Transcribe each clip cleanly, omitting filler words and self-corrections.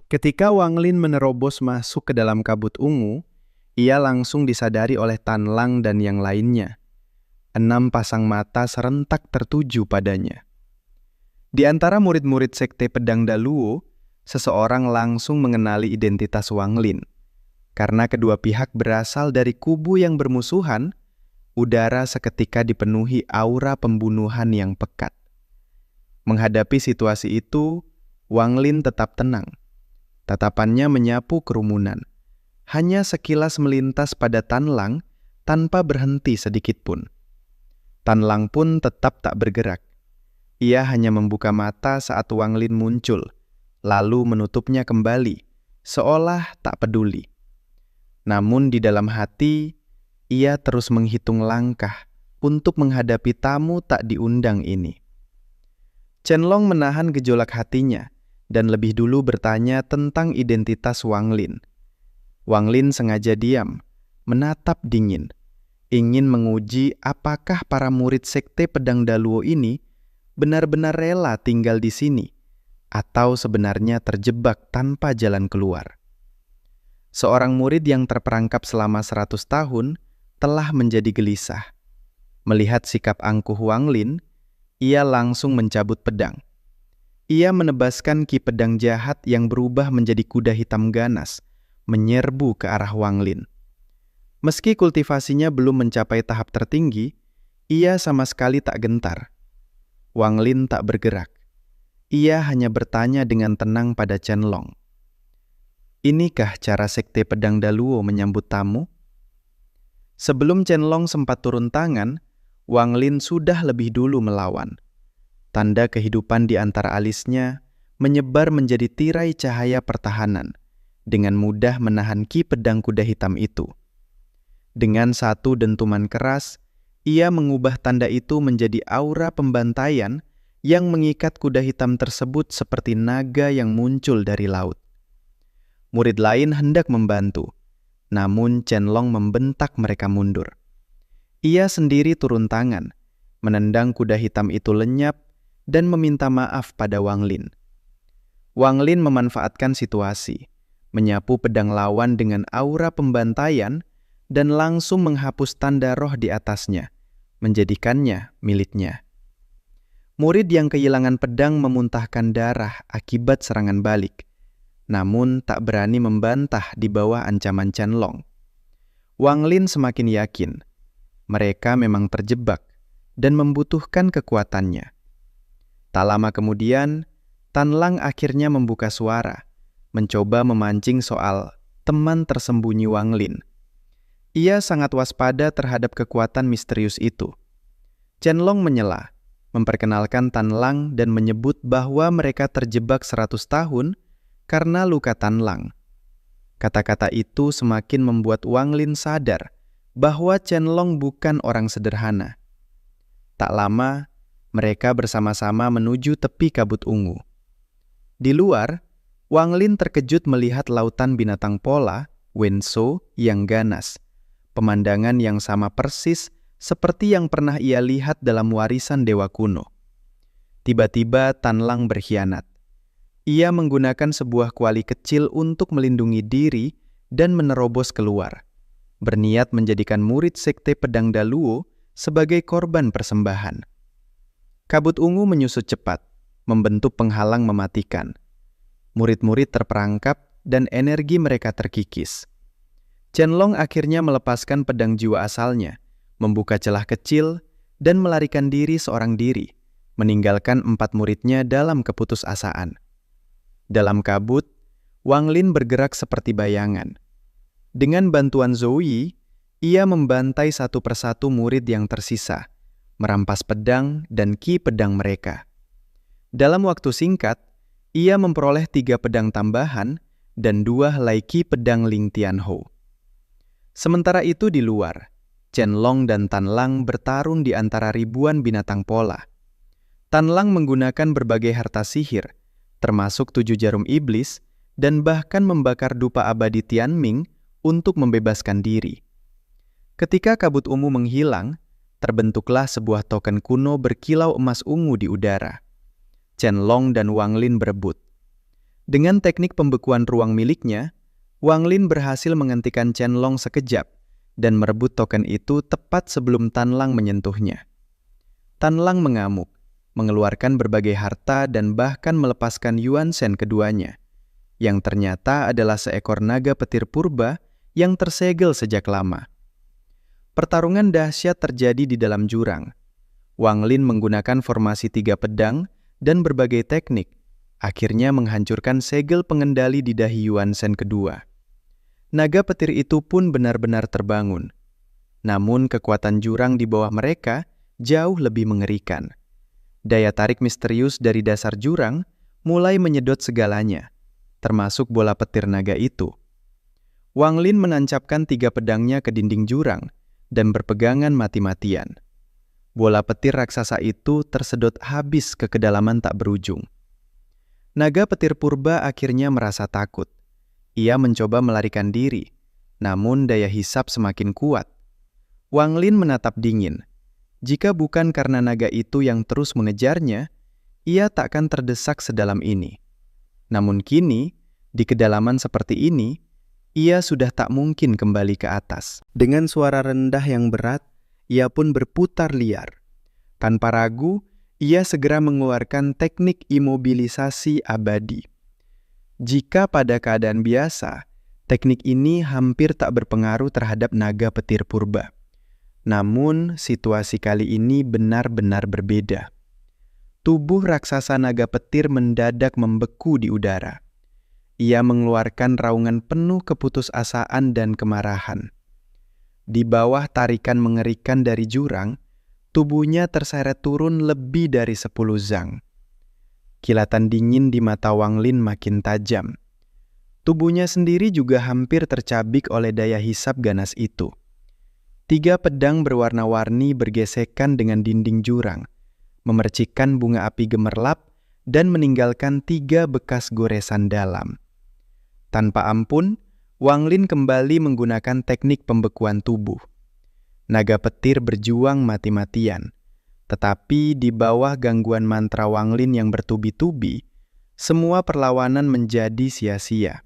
Ketika Wang Lin menerobos masuk ke dalam kabut ungu, ia langsung disadari oleh Tan Lang dan yang lainnya. 6 pasang mata serentak tertuju padanya. Di antara murid-murid Sekte Pedang Daluo, seseorang langsung mengenali identitas Wang Lin. Karena kedua pihak berasal dari kubu yang bermusuhan, udara seketika dipenuhi aura pembunuhan yang pekat. Menghadapi situasi itu, Wang Lin tetap tenang. Tatapannya menyapu kerumunan. Hanya sekilas melintas pada Tan Lang tanpa berhenti sedikitpun. Tan Lang pun tetap tak bergerak. Ia hanya membuka mata saat Wang Lin muncul, lalu menutupnya kembali, seolah tak peduli. Namun di dalam hati, ia terus menghitung langkah untuk menghadapi tamu tak diundang ini. Chen Long menahan gejolak hatinya dan lebih dulu bertanya tentang identitas Wang Lin. Wang Lin sengaja diam, menatap dingin, ingin menguji apakah para murid Sekte Pedang Daluo ini benar-benar rela tinggal di sini, atau sebenarnya terjebak tanpa jalan keluar. Seorang murid yang terperangkap selama 100 tahun telah menjadi gelisah. Melihat sikap angkuh Wang Lin, ia langsung mencabut pedang. Ia menebaskan ki pedang jahat yang berubah menjadi kuda hitam ganas, menyerbu ke arah Wang Lin. Meski kultivasinya belum mencapai tahap tertinggi, ia sama sekali tak gentar. Wang Lin tak bergerak. Ia hanya bertanya dengan tenang pada Chen Long. Inikah cara Sekte Pedang Daluo menyambut tamu? Sebelum Chen Long sempat turun tangan, Wang Lin sudah lebih dulu melawan. Tanda kehidupan di antara alisnya menyebar menjadi tirai cahaya pertahanan, dengan mudah menahan ki pedang kuda hitam itu. Dengan satu dentuman keras, ia mengubah tanda itu menjadi aura pembantaian yang mengikat kuda hitam tersebut seperti naga yang muncul dari laut. Murid lain hendak membantu, namun Chen Long membentak mereka mundur. Ia sendiri turun tangan, menendang kuda hitam itu lenyap dan meminta maaf pada Wang Lin. Wang Lin memanfaatkan situasi, menyapu pedang lawan dengan aura pembantaian dan langsung menghapus tanda roh di atasnya, menjadikannya miliknya. Murid yang kehilangan pedang memuntahkan darah akibat serangan balik, namun tak berani membantah di bawah ancaman Chen Long. Wang Lin semakin yakin, mereka memang terjebak dan membutuhkan kekuatannya. Tak lama kemudian, Tan Lang akhirnya membuka suara, mencoba memancing soal teman tersembunyi Wang Lin. Ia sangat waspada terhadap kekuatan misterius itu. Chen Long menyela, memperkenalkan Tan Lang dan menyebut bahwa mereka terjebak 100 tahun karena luka Tan Lang. Kata-kata itu semakin membuat Wang Lin sadar bahwa Chen Long bukan orang sederhana. Tak lama, mereka bersama-sama menuju tepi kabut ungu. Di luar, Wang Lin terkejut melihat lautan binatang pola, Wenshou, yang ganas. Pemandangan yang sama persis seperti yang pernah ia lihat dalam warisan dewa kuno. Tiba-tiba Tan Lang berkhianat. Ia menggunakan sebuah kuali kecil untuk melindungi diri dan menerobos keluar, berniat menjadikan murid Sekte Pedang Daluo sebagai korban persembahan. Kabut ungu menyusut cepat, membentuk penghalang mematikan. Murid-murid terperangkap dan energi mereka terkikis. Chen Long akhirnya melepaskan pedang jiwa asalnya, membuka celah kecil, dan melarikan diri seorang diri, meninggalkan 4 muridnya dalam keputusasaan. Dalam kabut, Wang Lin bergerak seperti bayangan. Dengan bantuan Zoe, ia membantai satu persatu murid yang tersisa, merampas pedang dan ki pedang mereka. Dalam waktu singkat, ia memperoleh 3 pedang tambahan dan 2 helai ki pedang Ling Tianhou. Sementara itu di luar, Chen Long dan Tan Lang bertarung di antara ribuan binatang pola. Tan Lang menggunakan berbagai harta sihir, termasuk 7 jarum iblis, dan bahkan membakar dupa abadi Tianming untuk membebaskan diri. Ketika kabut ungu menghilang, terbentuklah sebuah token kuno berkilau emas ungu di udara. Chen Long dan Wang Lin berebut. Dengan teknik pembekuan ruang miliknya, Wang Lin berhasil menghentikan Chen Long sekejap dan merebut token itu tepat sebelum Tan Lang menyentuhnya. Tan Lang mengamuk, mengeluarkan berbagai harta dan bahkan melepaskan Yuan Shen keduanya, yang ternyata adalah seekor naga petir purba yang tersegel sejak lama. Pertarungan dahsyat terjadi di dalam jurang. Wang Lin menggunakan formasi 3 pedang dan berbagai teknik, akhirnya menghancurkan segel pengendali di dahi Yuan Shen kedua. Naga petir itu pun benar-benar terbangun. Namun kekuatan jurang di bawah mereka jauh lebih mengerikan. Daya tarik misterius dari dasar jurang mulai menyedot segalanya, termasuk bola petir naga itu. Wang Lin menancapkan 3 pedangnya ke dinding jurang dan berpegangan mati-matian. Bola petir raksasa itu tersedot habis ke kedalaman tak berujung. Naga petir purba akhirnya merasa takut. Ia mencoba melarikan diri, namun daya hisap semakin kuat. Wang Lin menatap dingin. Jika bukan karena naga itu yang terus mengejarnya, ia takkan terdesak sedalam ini. Namun kini, di kedalaman seperti ini, ia sudah tak mungkin kembali ke atas. Dengan suara rendah yang berat, ia pun berputar liar. Tanpa ragu, ia segera mengeluarkan teknik imobilisasi abadi. Jika pada keadaan biasa, teknik ini hampir tak berpengaruh terhadap naga petir purba. Namun, situasi kali ini benar-benar berbeda. Tubuh raksasa naga petir mendadak membeku di udara. Ia mengeluarkan raungan penuh keputusasaan dan kemarahan. Di bawah tarikan mengerikan dari jurang, tubuhnya terseret turun lebih dari 10 zang. Kilatan dingin di mata Wang Lin makin tajam. Tubuhnya sendiri juga hampir tercabik oleh daya hisap ganas itu. 3 pedang berwarna-warni bergesekan dengan dinding jurang, memercikkan bunga api gemerlap dan meninggalkan 3 bekas goresan dalam. Tanpa ampun, Wang Lin kembali menggunakan teknik pembekuan tubuh. Naga petir berjuang mati-matian, tetapi di bawah gangguan mantra Wang Lin yang bertubi-tubi, semua perlawanan menjadi sia-sia.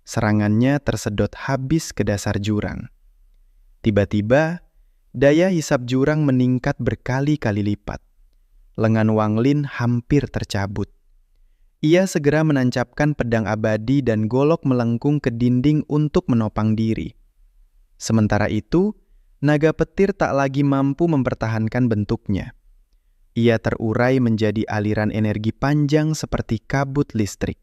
Serangannya tersedot habis ke dasar jurang. Tiba-tiba, daya hisap jurang meningkat berkali-kali lipat. Lengan Wang Lin hampir tercabut. Ia segera menancapkan pedang abadi dan golok melengkung ke dinding untuk menopang diri. Sementara itu, naga petir tak lagi mampu mempertahankan bentuknya. Ia terurai menjadi aliran energi panjang seperti kabut listrik.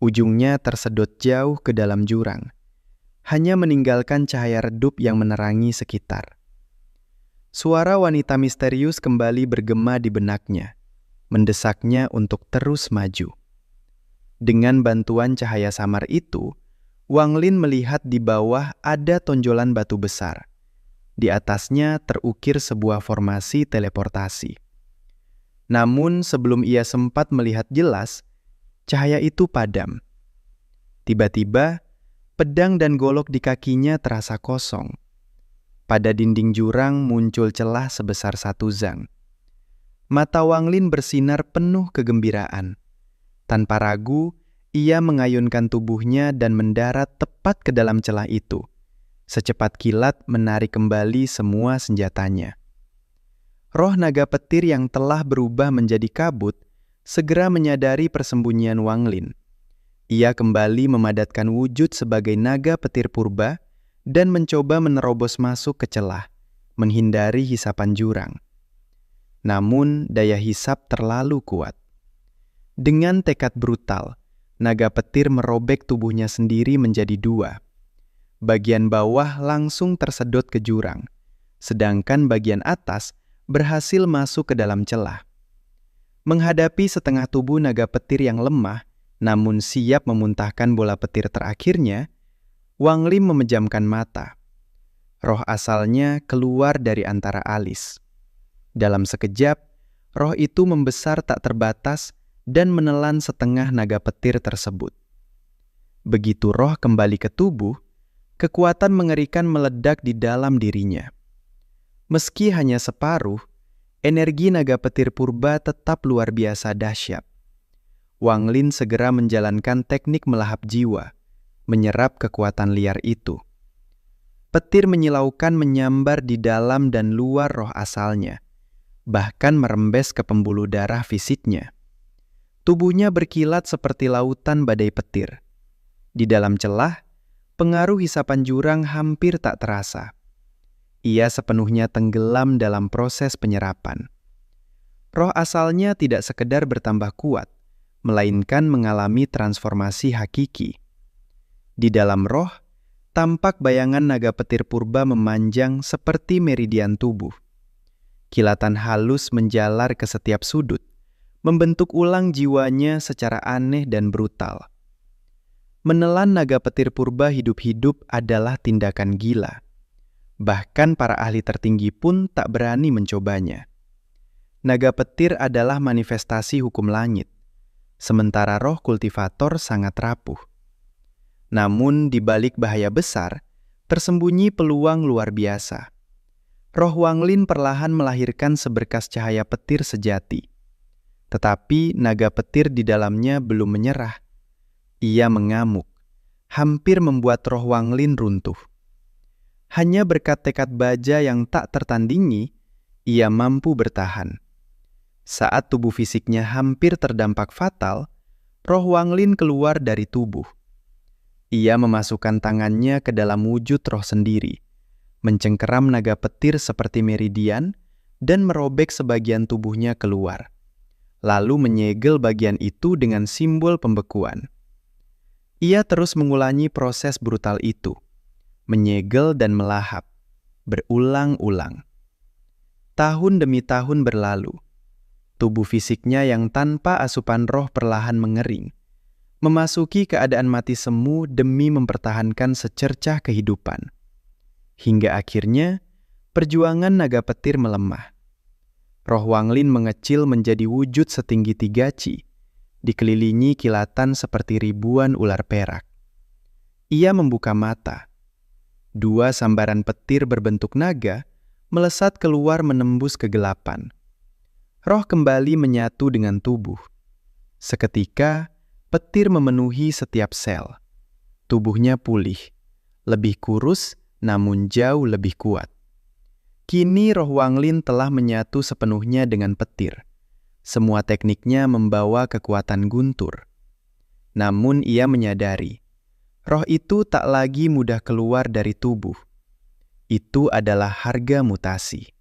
Ujungnya tersedot jauh ke dalam jurang, hanya meninggalkan cahaya redup yang menerangi sekitar. Suara wanita misterius kembali bergema di benaknya, mendesaknya untuk terus maju. Dengan bantuan cahaya samar itu, Wang Lin melihat di bawah ada tonjolan batu besar. Di atasnya terukir sebuah formasi teleportasi. Namun sebelum ia sempat melihat jelas, cahaya itu padam. Tiba-tiba, pedang dan golok di kakinya terasa kosong. Pada dinding jurang muncul celah sebesar 1 zang. Mata Wang Lin bersinar penuh kegembiraan. Tanpa ragu, ia mengayunkan tubuhnya dan mendarat tepat ke dalam celah itu. Secepat kilat menarik kembali semua senjatanya. Roh naga petir yang telah berubah menjadi kabut segera menyadari persembunyian Wang Lin. Ia kembali memadatkan wujud sebagai naga petir purba dan mencoba menerobos masuk ke celah, menghindari hisapan jurang. Namun daya hisap terlalu kuat. Dengan tekad brutal, naga petir merobek tubuhnya sendiri menjadi 2. Bagian bawah langsung tersedot ke jurang, sedangkan bagian atas berhasil masuk ke dalam celah. Menghadapi setengah tubuh naga petir yang lemah, namun siap memuntahkan bola petir terakhirnya, Wang Lin memejamkan mata. Roh asalnya keluar dari antara alis. Dalam sekejap, roh itu membesar tak terbatas dan menelan setengah naga petir tersebut. Begitu roh kembali ke tubuh, kekuatan mengerikan meledak di dalam dirinya. Meski hanya separuh, energi naga petir purba tetap luar biasa dahsyat. Wang Lin segera menjalankan teknik melahap jiwa, menyerap kekuatan liar itu. Petir menyilaukan menyambar di dalam dan luar roh asalnya, bahkan merembes ke pembuluh darah fisiknya. Tubuhnya berkilat seperti lautan badai petir. Di dalam celah, pengaruh hisapan jurang hampir tak terasa. Ia sepenuhnya tenggelam dalam proses penyerapan. Roh asalnya tidak sekedar bertambah kuat, melainkan mengalami transformasi hakiki. Di dalam roh, tampak bayangan naga petir purba memanjang seperti meridian tubuh. Kilatan halus menjalar ke setiap sudut, membentuk ulang jiwanya secara aneh dan brutal. Menelan naga petir purba hidup-hidup adalah tindakan gila. Bahkan para ahli tertinggi pun tak berani mencobanya. Naga petir adalah manifestasi hukum langit, sementara roh kultivator sangat rapuh. Namun di balik bahaya besar, tersembunyi peluang luar biasa. Roh Wang Lin perlahan melahirkan seberkas cahaya petir sejati. Tetapi naga petir di dalamnya belum menyerah. Ia mengamuk, hampir membuat roh Wang Lin runtuh. Hanya berkat tekad baja yang tak tertandingi, ia mampu bertahan. Saat tubuh fisiknya hampir terdampak fatal, roh Wang Lin keluar dari tubuh. Ia memasukkan tangannya ke dalam wujud roh sendiri, mencengkeram naga petir seperti meridian, dan merobek sebagian tubuhnya keluar. Lalu menyegel bagian itu dengan simbol pembekuan. Ia terus mengulangi proses brutal itu, menyegel dan melahap, berulang-ulang. Tahun demi tahun berlalu, tubuh fisiknya yang tanpa asupan roh perlahan mengering, memasuki keadaan mati semu demi mempertahankan secercah kehidupan. Hingga akhirnya, perjuangan naga petir melemah. Roh Wang Lin mengecil menjadi wujud setinggi 3 ci, dikelilingi kilatan seperti ribuan ular perak. Ia membuka mata. 2 sambaran petir berbentuk naga melesat keluar menembus kegelapan. Roh kembali menyatu dengan tubuh. Seketika, petir memenuhi setiap sel. Tubuhnya pulih, lebih kurus namun jauh lebih kuat. Kini roh Wang Lin telah menyatu sepenuhnya dengan petir. Semua tekniknya membawa kekuatan guntur. Namun ia menyadari, roh itu tak lagi mudah keluar dari tubuh. Itu adalah harga mutasi.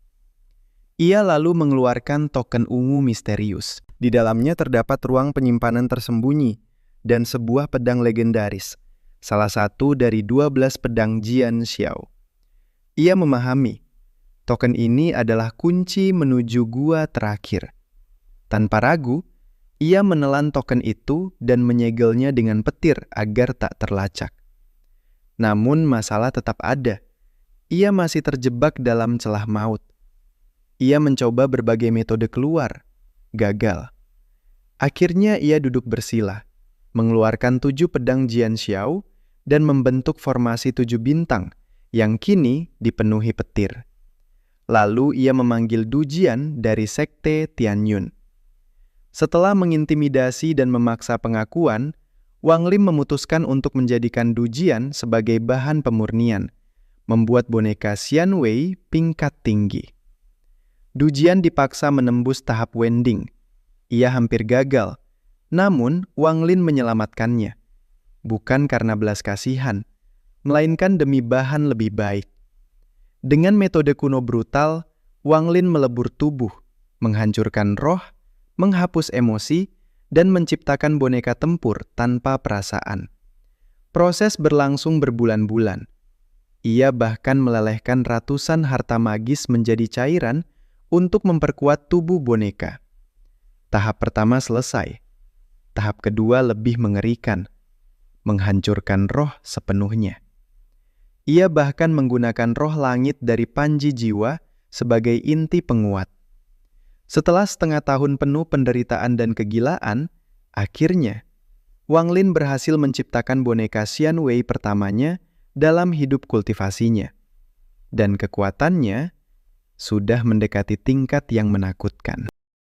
Ia lalu mengeluarkan token ungu misterius. Di dalamnya terdapat ruang penyimpanan tersembunyi dan sebuah pedang legendaris, salah satu dari 12 pedang Jian Xiao. Ia memahami, token ini adalah kunci menuju gua terakhir. Tanpa ragu, ia menelan token itu dan menyegelnya dengan petir agar tak terlacak. Namun masalah tetap ada. Ia masih terjebak dalam celah maut. Ia mencoba berbagai metode keluar. Gagal. Akhirnya ia duduk bersila, mengeluarkan 7 pedang Jian Xiao dan membentuk formasi 7 bintang yang kini dipenuhi petir. Lalu ia memanggil Du Jian dari sekte Tianyun. Setelah mengintimidasi dan memaksa pengakuan, Wang Lin memutuskan untuk menjadikan Du Jian sebagai bahan pemurnian, membuat boneka Xian Wei tingkat tinggi. Du Jian dipaksa menembus tahap Wending. Ia hampir gagal, namun Wang Lin menyelamatkannya. Bukan karena belas kasihan, melainkan demi bahan lebih baik. Dengan metode kuno brutal, Wang Lin melebur tubuh, menghancurkan roh, menghapus emosi, dan menciptakan boneka tempur tanpa perasaan. Proses berlangsung berbulan-bulan. Ia bahkan melelehkan ratusan harta magis menjadi cairan untuk memperkuat tubuh boneka. Tahap pertama selesai. Tahap kedua lebih mengerikan, menghancurkan roh sepenuhnya. Ia bahkan menggunakan roh langit dari panji jiwa sebagai inti penguat. Setelah setengah tahun penuh penderitaan dan kegilaan, akhirnya Wang Lin berhasil menciptakan boneka Xian Wei pertamanya dalam hidup kultivasinya. Dan kekuatannya sudah mendekati tingkat yang menakutkan.